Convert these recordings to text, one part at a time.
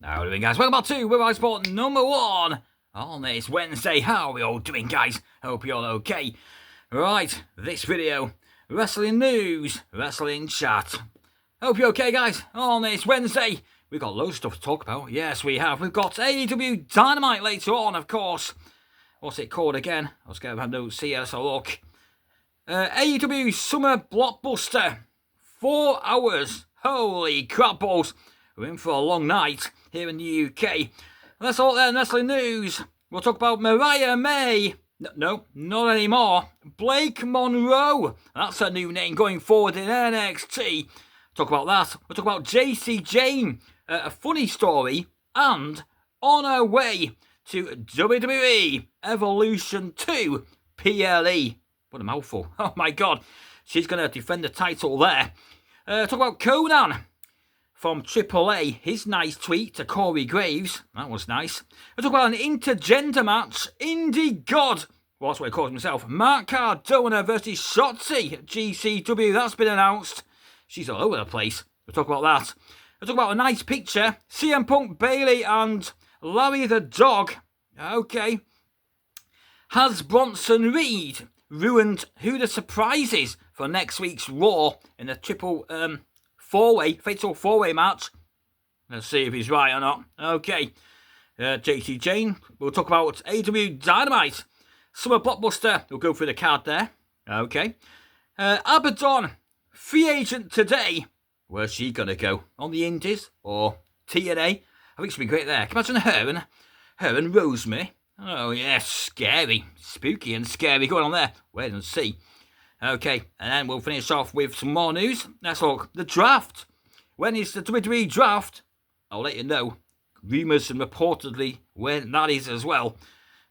How are we doing, guys? Welcome back to Mariah Sport number 1 on this Wednesday. How are we all doing, guys? Hope you're all okay. Right, this video, wrestling news, wrestling chat. Hope you're okay, guys. On this Wednesday, we've got loads of stuff to talk about. Yes, we have. We've got AEW Dynamite later on, of course. What's it called again? Let's get my notes here. Let's have a look. AEW Summer Blockbuster. 4 hours. Holy crap balls. We're in for a long night here in the UK. And that's all there in wrestling news. We'll talk about Mariah May. No, not anymore. Blake Monroe. That's her new name going forward in NXT. Talk about that. We'll talk about Jacy, Jayne. A funny story. And on her way to WWE Evolution 2 PLE. What a mouthful. Oh my God. She's going to defend the title there. Talk about Conan. From AAA, his nice tweet to Corey Graves. That was nice. We'll talk about an intergender match. Indie God. Well, that's what he calls himself. Mark Cardona versus Shotzi at GCW. That's been announced. She's all over the place. We'll talk about that. We'll talk about a nice picture. CM Punk, Bayley and Larry the Dog. Okay. Has Bronson Reed ruined who the surprise is for next week's Raw in the fatal four-way match? Let's see if he's right or not. Okay. Jacy, Jayne. We'll talk about AEW Dynamite. Summer Blockbuster. We'll go through the card there. Okay. Abaddon. Free agent today. Where's she going to go? On the Indies or TNA? I think she'll be great there. Can you imagine her and Rosemary? Oh, yeah. Scary. Spooky and scary going on there. Wait and see. Okay, and then we'll finish off with some more news. Let's look. The draft. When is the WWE draft? I'll let you know. Rumours and reportedly when that is as well.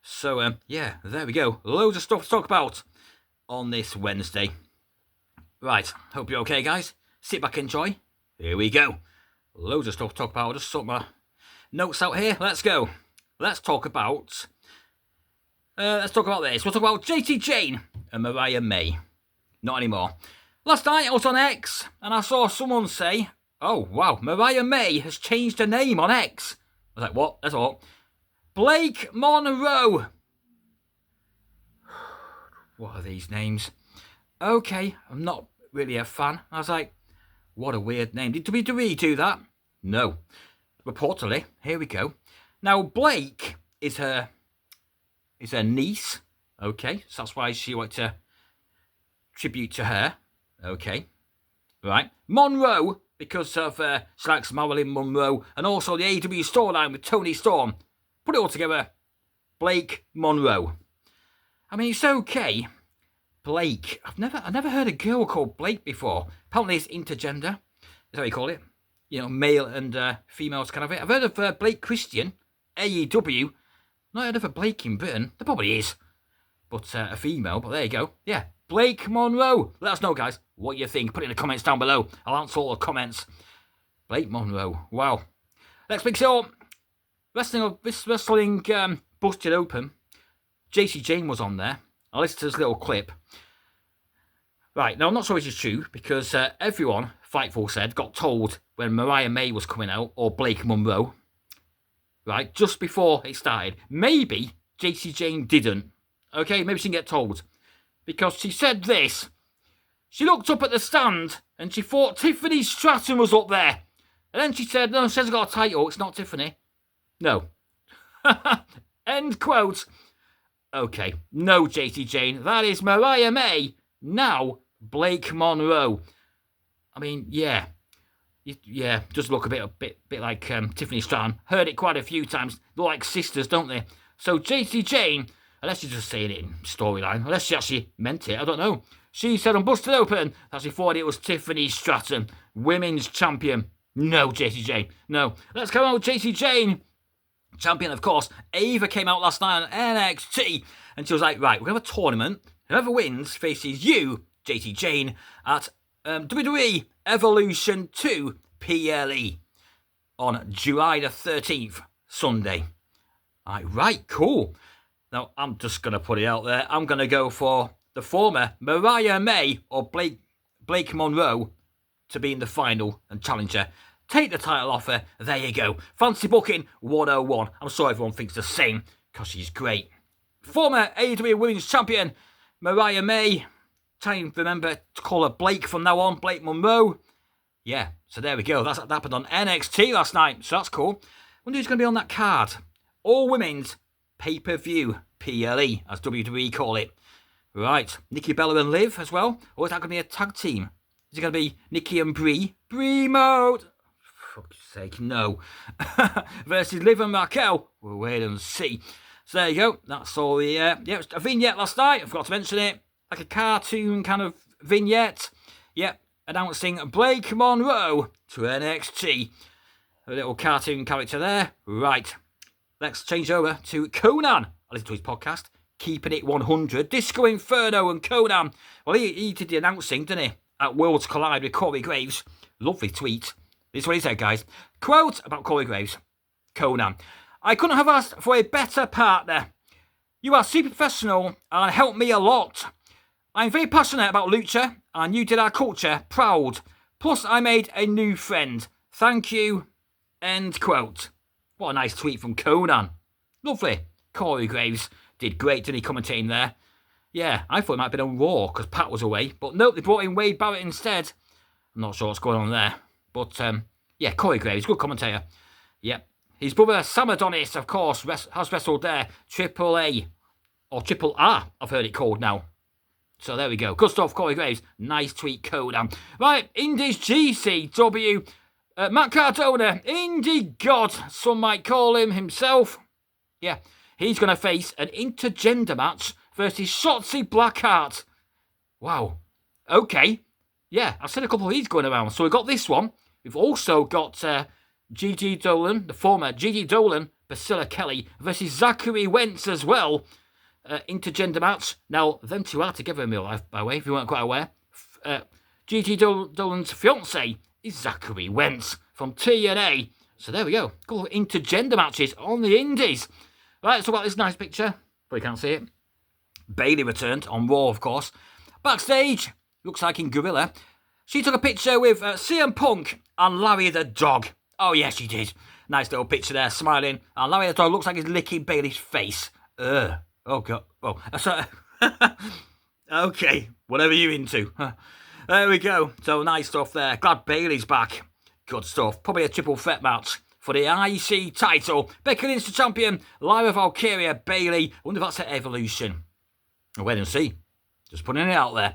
So, yeah, there we go. Loads of stuff to talk about on this Wednesday. Right, hope you're okay, guys. Sit back, enjoy. Here we go. Loads of stuff to talk about. I'll just sort my notes out here. Let's go. Let's talk about this. We'll talk about Jacy, Jayne and Mariah May. Not anymore. Last night I was on X and I saw someone say, oh wow, Mariah May has changed her name on X. I was like, what? That's all. Blake Monroe. What are these names? Okay, I'm not really a fan. I was like, what a weird name. Did WWE do that? No. Reportedly, here we go. Now Blake is her niece. Okay, so that's why she wanted to tribute to her. Okay. Right. Monroe, because of she likes Marilyn Monroe, and also the AEW storyline with Tony Storm. Put it all together. Blake Monroe. I mean, it's okay. Blake. I've never heard a girl called Blake before. Apparently it's intergender. Is that what you call it? You know, male and females kind of it. I've heard of Blake Christian, AEW. Not heard of a Blake in Britain. There probably is. But a female, but there you go. Yeah. Blake Monroe. Let us know, guys, what you think. Put it in the comments down below. I'll answer all the comments. Blake Monroe. Wow. Let's mix it up. Wrestling busted open. Jacy, Jayne was on there. I'll listen to this little clip. Right, now I'm not sure this is true because everyone, Fightful said, got told when Mariah May was coming out, or Blake Monroe, right, just before it started. Maybe Jacy, Jayne didn't. Okay, maybe she didn't get told. Because she said this. She looked up at the stand and she thought Tiffany Stratton was up there. And then she said, no, she hasn't got a title. It's not Tiffany. No. End quote. Okay. No, Jacy, Jayne. That is Mariah May. Now, Blake Monroe. I mean, yeah. Yeah, does look a bit like Tiffany Stratton. Heard it quite a few times. They're like sisters, don't they? So, Jacy, Jayne, unless she's just saying it in storyline, unless she actually meant it, I don't know. She said on Busted Open that she thought it was Tiffany Stratton, women's champion. No, Jacy, Jayne, no. Let's come out with Jacy, Jayne. Champion, of course. Ava came out last night on NXT, and she was like, right, we're going to have a tournament. Whoever wins faces you, Jacy, Jayne, at WWE Evolution 2 PLE on July the 13th, Sunday. Right, cool. Now, I'm just going to put it out there. I'm going to go for the former Mariah May or Blake Monroe to be in the final and challenger take the title off her. There you go. Fancy booking 101. I'm sure everyone thinks the same, because she's great. Former AEW Women's Champion Mariah May. Trying to remember to call her Blake from now on. Blake Monroe. Yeah, so there we go. That happened on NXT last night, so that's cool. Wonder who's going to be on that card. All women's pay-per-view, PLE, as WWE call it. Right, Nikki Bella and Liv as well. Or is that going to be a tag team? Is it going to be Nikki and Brie? Brie mode! For fuck's sake, no. Versus Liv and Raquel. We'll wait and see. So there you go. That's all the... it was a vignette last night. I forgot to mention it. Like a cartoon kind of vignette. Yep. Announcing Blake Monroe to NXT. A little cartoon character there. Right. Let's change over to Conan. I listened to his podcast, Keeping It 100. Disco Inferno and Conan. Well, he did the announcing, didn't he? At Worlds Collide with Corey Graves. Lovely tweet. This is what he said, guys. Quote about Corey Graves. Conan. I couldn't have asked for a better partner. You are super professional and helped me a lot. I'm very passionate about Lucha, and you did our culture proud. Plus, I made a new friend. Thank you. End quote. What a nice tweet from Conan. Lovely. Corey Graves did great, didn't he, commentating there? Yeah, I thought it might have been on Raw, because Pat was away. But nope, they brought in Wade Barrett instead. I'm not sure what's going on there. But, yeah, Corey Graves, good commentator. Yep. His brother, Sam Adonis, of course, has wrestled there. Triple A. Or Triple R, I've heard it called now. So there we go. Good stuff, Corey Graves. Nice tweet, Conan. Right, Indies GCW. Matt Cardona, Indie God, some might call him himself. Yeah, he's going to face an intergender match versus Shotzi Blackheart. Wow. Okay. Yeah, I've seen a couple of these going around. So we've got this one. We've also got Gigi Dolan, the former Gigi Dolan, Priscilla Kelly versus Zachary Wentz as well. Intergender match. Now, them two are together in real life, by the way, if you weren't quite aware. Gigi Dolan's fiance is Zachary Wentz from TNA. So there we go. Couple of intergender matches on the indies. Right, let's talk about this nice picture. But you can't see it. Bayley returned on Raw, of course. Backstage, looks like in Gorilla, she took a picture with CM Punk and Larry the dog. Oh, yes, she did. Nice little picture there, smiling. And Larry the dog looks like he's licking Bayley's face. Oh, God. Oh, sorry. Okay, whatever you're into. There we go. So, nice stuff there. Glad Bayley's back. Good stuff. Probably a triple threat match for the IC title. Becky Lynch the champion. Lyra Valkyria, Bayley. Wonder if that's an evolution. I'll wait and see. Just putting it out there.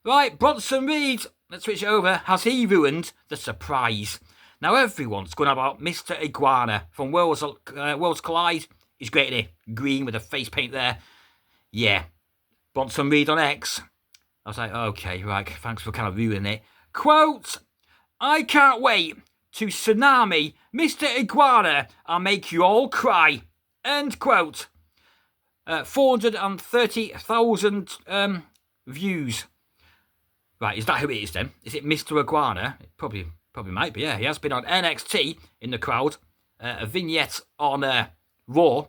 Right, Bronson Reed. Let's switch it over. Has he ruined the surprise? Now, everyone's going about Mr. Iguana from Worlds Collide. He's great, isn't he? Green with the face paint there. Yeah. Bronson Reed on X. I was like, okay, right, thanks for kind of ruining it. Quote, I can't wait to tsunami Mr. Iguana and make you all cry. End quote. 430,000 views. Right, is that who it is then? Is it Mr. Iguana? It probably might be, yeah. He has been on NXT in the crowd. A vignette on Raw.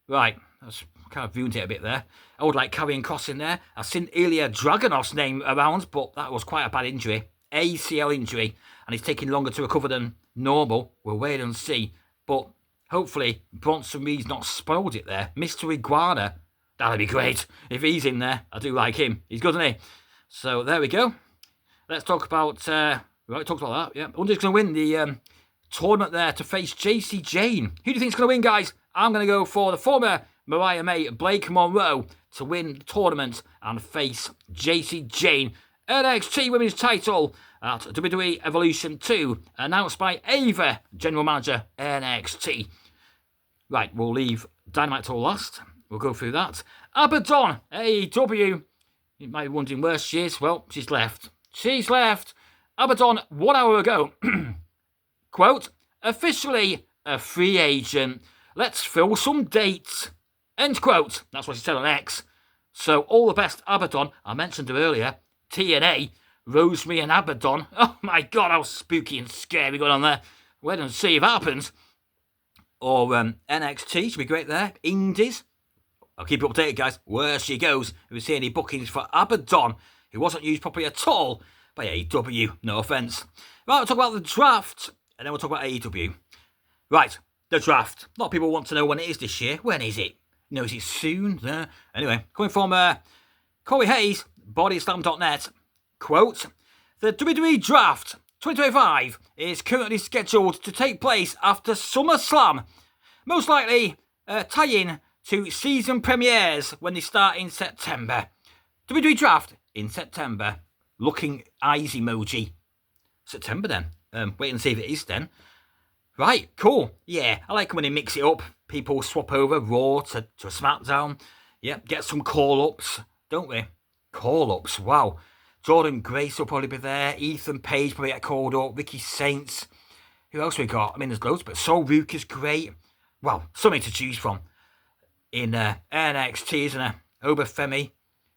Right, that's kind of ruined it a bit there. I would like Karrion Kross in there. I've seen Ilya Dragunov's name around, but that was quite a bad injury. ACL injury, and he's taking longer to recover than normal. We'll wait and see. But hopefully Bronson Reed's not spoiled it there. Mr. Iguana, that'd be great. If he's in there, I do like him. He's good, isn't he? So there we go. Let's talk about, right, talked about that, yeah. I wonder who's going to win the tournament there to face Jacy Jayne. Who do you think's going to win, guys? I'm going to go for the former Mariah May, Blake Monroe, to win the tournament and face Jacy Jayne. NXT Women's title at WWE Evolution 2, announced by Ava, General Manager, NXT. Right, we'll leave Dynamite till last. We'll go through that. Abaddon, AEW. You might be wondering where she is. Well, she's left. She's left. Abaddon, 1 hour ago. Quote, officially a free agent. Let's fill some dates. End quote. That's what she said on X. So, all the best, Abaddon. I mentioned her earlier. TNA, Rosemary and Abaddon. Oh my God, how spooky and scary going on there. Wait and see if it happens. Or NXT, should be great there. Indies. I'll keep you updated, guys, where she goes. If we see any bookings for Abaddon, who wasn't used properly at all by AEW, no offence. Right, we'll talk about the draft, and then we'll talk about AEW. Right, the draft. A lot of people want to know when it is this year. When is it? You know, is it soon? Anyway, coming from Corey Hayes, bodyslam.net, quote, the WWE Draft 2025 is currently scheduled to take place after SummerSlam, most likely tie-in to season premieres when they start in September. WWE Draft in September. Looking eyes emoji. September then. Wait and see if it is then. Right, cool. Yeah, I like when they mix it up. People swap over Raw to a SmackDown. Yep, get some call-ups, don't we? Call-ups, wow. Jordan Grace will probably be there. Ethan Page probably get called up. Ricky Saints. Who else we got? I mean, there's loads, but Sol Rook is great. Wow, something to choose from. In NXT, isn't there? Obafemi,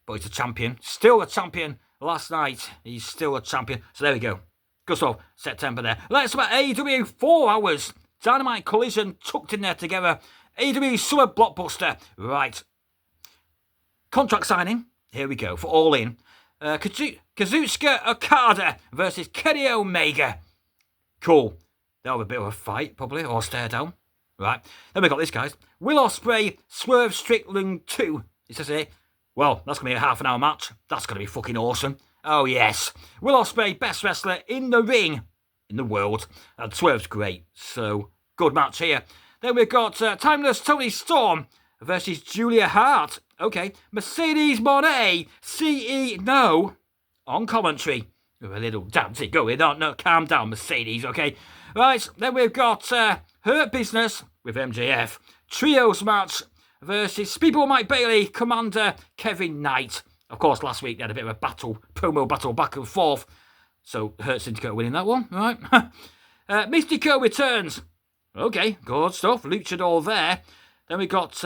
but he's a champion. Still a champion. Last night, he's still a champion. So there we go. Good stuff. September there. Let's talk about AEW 4 hours. Dynamite Collision tucked in there together. AEW Summer Blockbuster. Right. Contract signing. Here we go. For All In. Kazuchika Okada versus Kenny Omega. Cool. They'll have a bit of a fight, probably, or stare down. Right. Then we got this, guys. Will Ospreay, Swerve Strickland 2. It says here. Well, that's going to be a half-an-hour match. That's going to be fucking awesome. Oh, yes. Will Ospreay, best wrestler in the ring in the world. And Swerve's great. So, good match here. Then we've got Timeless Tony Storm versus Julia Hart. Okay. Mercedes Moné, CE No on commentary. With a little dance going on. No, calm down, Mercedes, okay? Right. Then we've got Hurt Business with MJF. Trios match versus Speedball Mike Bailey, Commander Kevin Knight. Of course, last week they had a bit of a promo battle back and forth. So, Hurt Syndicate winning that one, right? Mystico returns. Okay, good stuff. Luchador there. Then we got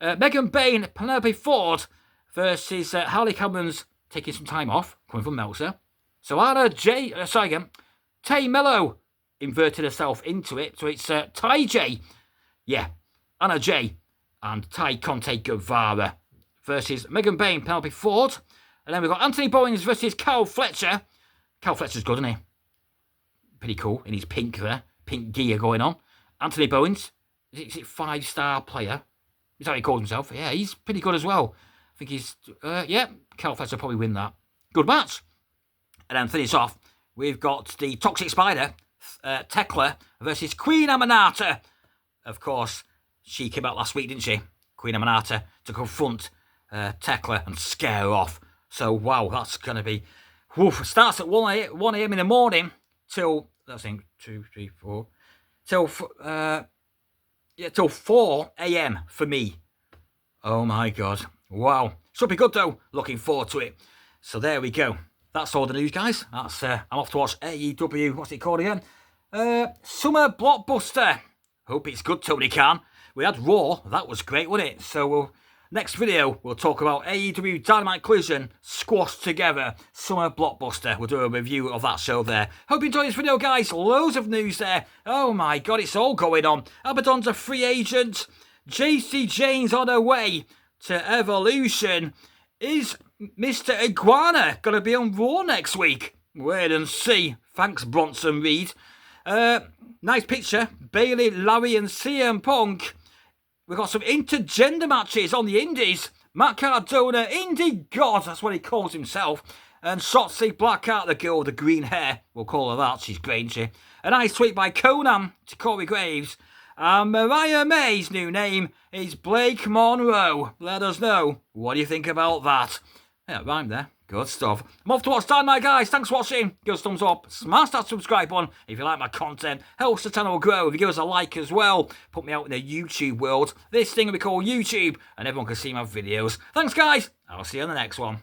Megan Bayne, Penelope Ford versus Harley Cameron's taking some time off, coming from Meltzer. So, Tay Mello inverted herself into it. So, it's Ty J. Yeah, Anna J. and Ty Conte Guevara versus Megan Bayne, Penelope Ford. And then we've got Anthony Bowens versus Kyle Fletcher. Kyle Fletcher's good, isn't he? Pretty cool in his pink there. Pink gear going on. Anthony Bowens. Is it 5-star player? Is that what he calls himself? Yeah, he's pretty good as well. I think he's... Kyle Fletcher will probably win that. Good match. And then finish off, we've got the Toxic Spider, Tekla versus Queen Amanata. Of course, she came out last week, didn't she? Queen Amanata to confront Tekla and scare her off. So, wow, that's going to be... Woof, starts at 1 a.m. in the morning till... I think 2, 3, 4... Till 4 a.m. for me. Oh, my God. Wow. Should be good, though. Looking forward to it. So, there we go. That's all the news, guys. That's I'm off to watch AEW. What's it called again? Summer Blockbuster. Hope it's good, Tony Khan. We had Raw. That was great, wasn't it? So, next video, we'll talk about AEW Dynamite Collision squashed together. Summer Blockbuster. We'll do a review of that show there. Hope you enjoyed this video, guys. Loads of news there. Oh, my God. It's all going on. Abaddon's a free agent. Jacy Jayne's on her way to Evolution. Is Mr. Iguana going to be on Raw next week? Wait and see. Thanks, Bronson Reed. Nice picture. Bailey, Larry and CM Punk. We've got some intergender matches on the indies. Matt Cardona, Indie God, that's what he calls himself. And Shotzi Blackheart, the girl with the green hair. We'll call her that, she's great, isn't she? A nice tweet by Conan to Corey Graves. And Mariah May's new name is Blake Monroe. Let us know. What do you think about that? Yeah, rhyme there. Good stuff. I'm off to watch Dynamite, guys. Thanks for watching. Give us a thumbs up. Smash that subscribe button if you like my content. Helps the channel grow. If you give us a like as well, put me out in the YouTube world. This thing will be called YouTube, and everyone can see my videos. Thanks, guys. I'll see you on the next one.